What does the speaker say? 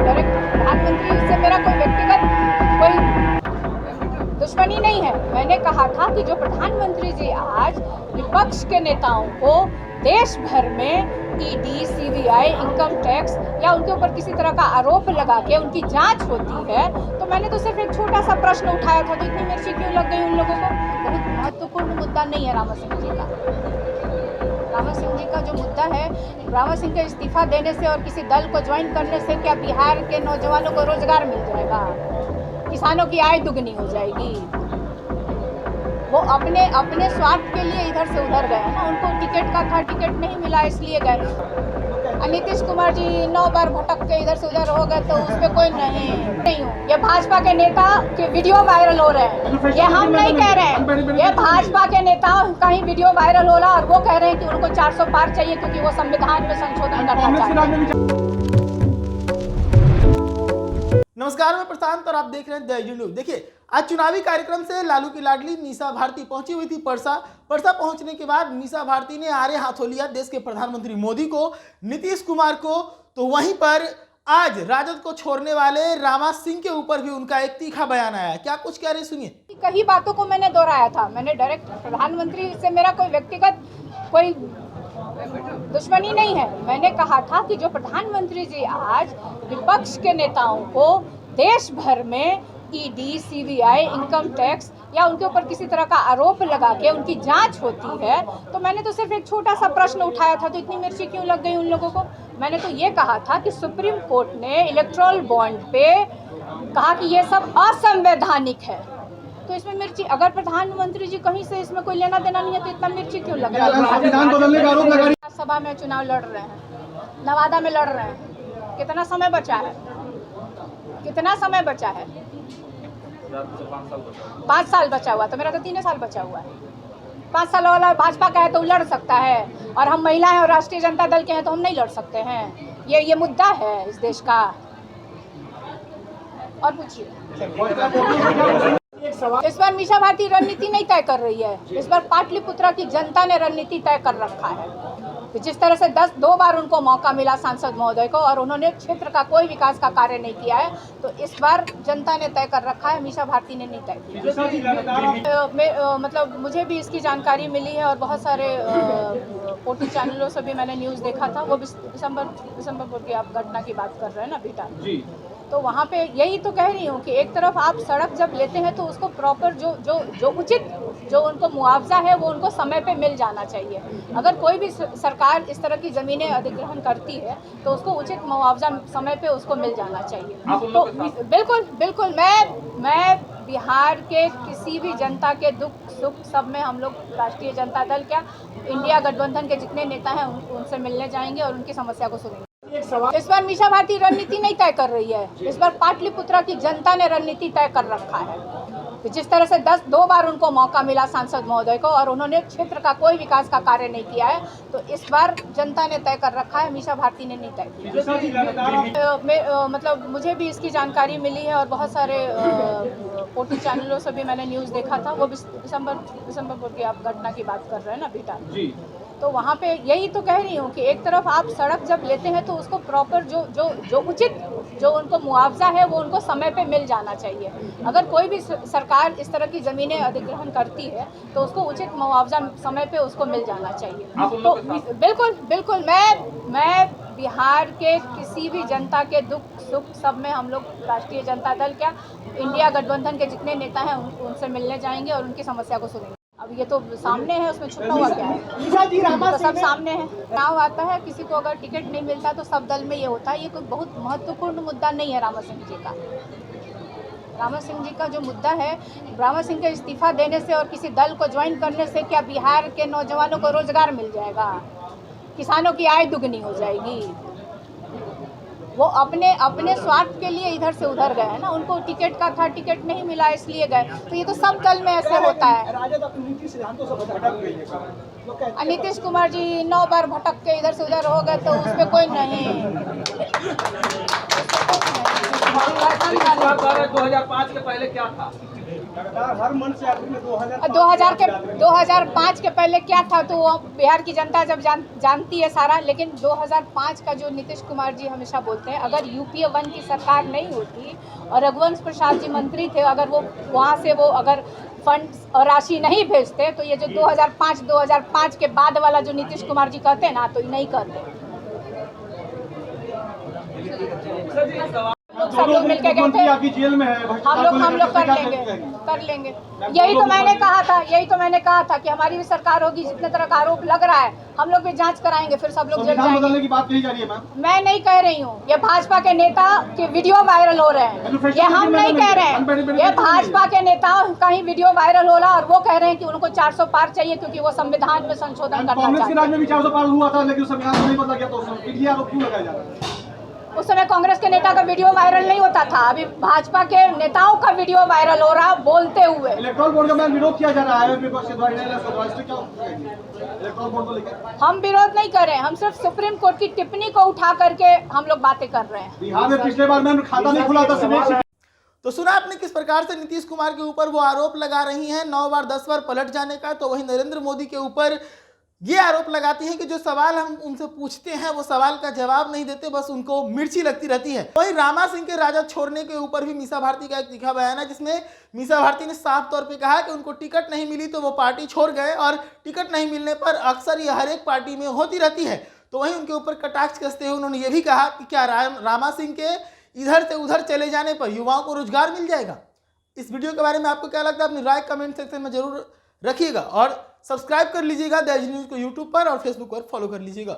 Direct प्रधानमंत्री से मेरा कोई व्यक्तिगत कोई दुश्मनी नहीं है। मैंने कहा था कि जो प्रधानमंत्री जी आज विपक्ष के नेताओं को देश भर में ईडी, सीबीआई, इनकम टैक्स या उनके ऊपर किसी तरह का आरोप लगा के उनकी जांच होती है, तो मैंने तो सिर्फ एक छोटा सा प्रश्न उठाया था, तो इतनी मिर्ची क्यों लग गई उन लोगों को। बहुत महत्वपूर्ण मुद्दा नहीं है रामा सिंह जी का। रामा सिंह जी का जो मुद्दा है, रामा सिंह के इस्तीफा देने से और किसी दल को ज्वाइन करने से क्या बिहार के नौजवानों को रोजगार मिल जाएगा, किसानों की आय दुगनी हो जाएगी। वो अपने स्वार्थ के लिए इधर से उधर गए ना, उनको टिकट का था, टिकट नहीं मिला इसलिए गए। नीतीश कुमार जी 9 बार भटक के इधर से उधर हो गए, तो उस पर कोई नहीं हूँ। ये भाजपा के नेता के वीडियो वायरल हो रहे हैं, ये हम नहीं कह रहे हैं, ये भाजपा के नेता का ही वीडियो वायरल हो रहा और वो कह रहे हैं कि उनको 400 पार चाहिए क्योंकि वो संविधान में संशोधन करना चाहते हैं। नमस्कार, मैं प्रशांत और आप देख रहे हैं द न्यूज़। देखिए, आज चुनावी कार्यक्रम से लालू की लाडली मीसा भारती पहुंची हुई थी परसा पहुंचने के बाद मीसा भारती ने आड़े हाथों लिया देश के प्रधानमंत्री मोदी को, नीतीश कुमार को। तो वहीं पर आज राजद को छोड़ने वाले रामा सिंह के ऊपर भी उनका एक तीखा बयान आया। क्या कुछ कह रहे सुनिए। कई बातों को मैंने दोहराया था। मैंने डायरेक्ट प्रधानमंत्री से मेरा कोई व्यक्तिगत कोई दुश्मनी नहीं है। मैंने कहा था कि जो प्रधानमंत्री जी आज विपक्ष के नेताओं को देश भर में ईडी, सीबीआई, इनकम टैक्स या उनके ऊपर किसी तरह का आरोप लगा के उनकी जांच होती है, तो मैंने तो सिर्फ एक छोटा सा प्रश्न उठाया था, तो इतनी मिर्ची क्यों लग गई उन लोगों को। मैंने तो ये कहा था कि सुप्रीम कोर्ट ने इलेक्टोरल बॉन्ड पे कहा कि ये सब असंवैधानिक है, तो इसमें मिर्ची, अगर प्रधानमंत्री जी कहीं से इसमें कोई लेना देना नहीं है तो इतना मिर्ची क्यों लग रहा है। सभा में चुनाव लड़ रहे हैं, नवादा में लड़ रहे हैं, कितना समय बचा है, कितना समय बचा है, 5 साल बचा हुआ, तो मेरा तो 3 साल बचा हुआ है। 5 साल वाला भाजपा का है तो लड़ सकता है, और हम महिला हैं और राष्ट्रीय जनता दल के हैं तो हम नहीं लड़ सकते हैं। ये मुद्दा है इस देश का। और पूछिए। इस बार मीसा भारती रणनीति नहीं तय कर रही है, इस बार पाटलिपुत्रा की जनता ने रणनीति तय कर रखा है। जिस तरह से 2 बार उनको मौका मिला सांसद महोदय को और उन्होंने क्षेत्र का कोई विकास का कार्य नहीं किया है, तो इस बार जनता ने तय कर रखा है, मीसा भारती ने नहीं तय किया। मतलब मुझे भी इसकी जानकारी मिली है और बहुत सारे ओटी चैनलों से भी मैंने न्यूज़ देखा था। वो दिसंबर की आप घटना की बात कर रहे हैं ना बेटा, तो वहाँ पे यही तो कह रही हूँ कि एक तरफ आप सड़क जब लेते हैं तो उसको प्रॉपर जो उचित जो उनको मुआवजा है वो उनको समय पे मिल जाना चाहिए। अगर कोई भी सरकार इस तरह की ज़मीनें अधिग्रहण करती है तो उसको उचित मुआवजा समय पे उसको मिल जाना चाहिए। तो बिल्कुल मैं बिहार के किसी भी जनता के दुख सुख सब में हम लोग राष्ट्रीय जनता दल क्या इंडिया गठबंधन के जितने नेता हैं उनसे मिलने जाएंगे और उनकी समस्या को सुनेंगे। इस बार मीसा भारती रणनीति नहीं तय कर रही है, इस बार पाटलिपुत्रा की जनता ने रणनीति तय कर रखा है। जिस तरह से 2 बार उनको मौका मिला सांसद महोदय को और उन्होंने क्षेत्र का कोई विकास का कार्य नहीं किया है, तो इस बार जनता ने तय कर रखा है, मीसा भारती ने नहीं तय किया। मतलब मुझे भी इसकी जानकारी मिली है और बहुत सारे ओटी चैनलों से भी मैंने न्यूज़ देखा था। वो दिसंबर की आप घटना की बात कर रहे हैं ना बेटा, तो वहाँ पे यही तो कह रही हूँ कि एक तरफ आप सड़क जब लेते हैं तो उसको प्रॉपर जो उचित जो उनको मुआवजा है वो उनको समय पे मिल जाना चाहिए। अगर कोई भी सरकार इस तरह की ज़मीनें अधिग्रहण करती है तो उसको उचित मुआवजा समय पे उसको मिल जाना चाहिए। तो बिल्कुल मैं बिहार के किसी भी जनता के दुख सुख सब में हम लोग राष्ट्रीय जनता दल क्या इंडिया गठबंधन के जितने नेता हैं उनसे मिलने जाएंगे और उनकी समस्या को सुनेंगे। अब ये तो सामने है, उसमें छुपा हुआ क्या है, तो सब सामने है। चुनाव आता है, किसी को अगर टिकट नहीं मिलता तो सब दल में ये होता है। ये कोई बहुत महत्वपूर्ण मुद्दा नहीं है रामा सिंह जी का। रामा सिंह जी का जो मुद्दा है, रामा सिंह के इस्तीफा देने से और किसी दल को ज्वाइन करने से क्या बिहार के नौजवानों को रोजगार मिल जाएगा, किसानों की आय दुगनी हो जाएगी। वो अपने स्वार्थ के लिए इधर से उधर गए हैं ना, उनको टिकट का था, टिकट नहीं मिला इसलिए गए। तो ये तो सब दल में ऐसे होता है। नीतीश कुमार जी 9 बार भटक के इधर से उधर हो गए, तो उस पर कोई नहीं। 2005 के पहले क्या था? लगातार हर मंच से आखिर में 2005 के पहले क्या था तो वो बिहार की जनता जब जानती है सारा। लेकिन 2005 का जो नीतीश कुमार जी हमेशा बोलते हैं, अगर यूपीए 1 की सरकार नहीं होती और रघुवंश प्रसाद जी मंत्री थे, अगर वो वहाँ से वो अगर फंड और राशि नहीं भेजते तो ये जो 2005 के बाद वाला जो नीतीश कुमार जी कहते हैं ना, तो ये नहीं कहते। सब लोग मिलकर गए थे, आपकी जेल में है, हम लोग कर लेंगे। यही तो मैंने कहा था कि हमारी भी सरकार होगी, जितने तरह का आरोप लग रहा है हम लोग भी जांच कराएंगे, फिर सब लोग जेल जाएंगे। बदलने की बात कही जा रही है मैम। मैं नहीं कह रही हूँ, ये भाजपा के नेता के वीडियो वायरल हो रहे हैं, ये हम नहीं कह रहे हैं। ये भाजपा के नेताओं का ही वीडियो वायरल हो रहा है और वो कह रहे हैं कि उनको 400 पार चाहिए क्योंकि वो संविधान में संशोधन करना कांग्रेस के चाहते राज में भी 400 पार हुआ था, लेकिन संविधान नहीं बदला गया, तो ये आरोप क्यों लगाया जा रहा है? उस समय कांग्रेस के नेता का वीडियो वायरल नहीं होता था, अभी भाजपा के नेताओं का वीडियो वायरल हो रहा बोलते हुए। इलेक्टोरल बोर्ड का मैम विरोध किया जा रहा है विपक्ष द्वारा, इलेक्टोरल बोर्ड को लेकर हम विरोध नहीं कर रहे हैं, हम सिर्फ सुप्रीम कोर्ट की टिप्पणी को उठा करके हम लोग बातें कर रहे हैं। बिहार में पिछले बार मैम खाता नहीं खुला था। तो सुना आपने किस प्रकार से नीतीश कुमार के ऊपर वो आरोप लगा रही हैं 9 बार 10 बार पलट जाने का। तो वहीं नरेंद्र मोदी के ऊपर ये आरोप लगाती हैं कि जो सवाल हम उनसे पूछते हैं वो सवाल का जवाब नहीं देते, बस उनको मिर्ची लगती रहती है। वहीं रामा सिंह के राजद छोड़ने के ऊपर भी मीसा भारती का एक तीखा बयान है, जिसमें मीसा भारती ने साफ तौर पे कहा कि उनको टिकट नहीं मिली तो वो पार्टी छोड़ गए और टिकट नहीं मिलने पर अक्सर ये हर एक पार्टी में होती रहती है। तो वहीं उनके ऊपर कटाक्ष कसते हुए उन्होंने ये भी कहा कि क्या रामा सिंह के इधर से उधर चले जाने पर युवाओं को रोजगार मिल जाएगा। इस वीडियो के बारे में आपको क्या लगता है, अपनी राय कमेंट सेक्शन में जरूर रखिएगा और सब्सक्राइब कर लीजिएगा द एज न्यूज़ को यूट्यूब पर और फेसबुक पर फॉलो कर लीजिएगा।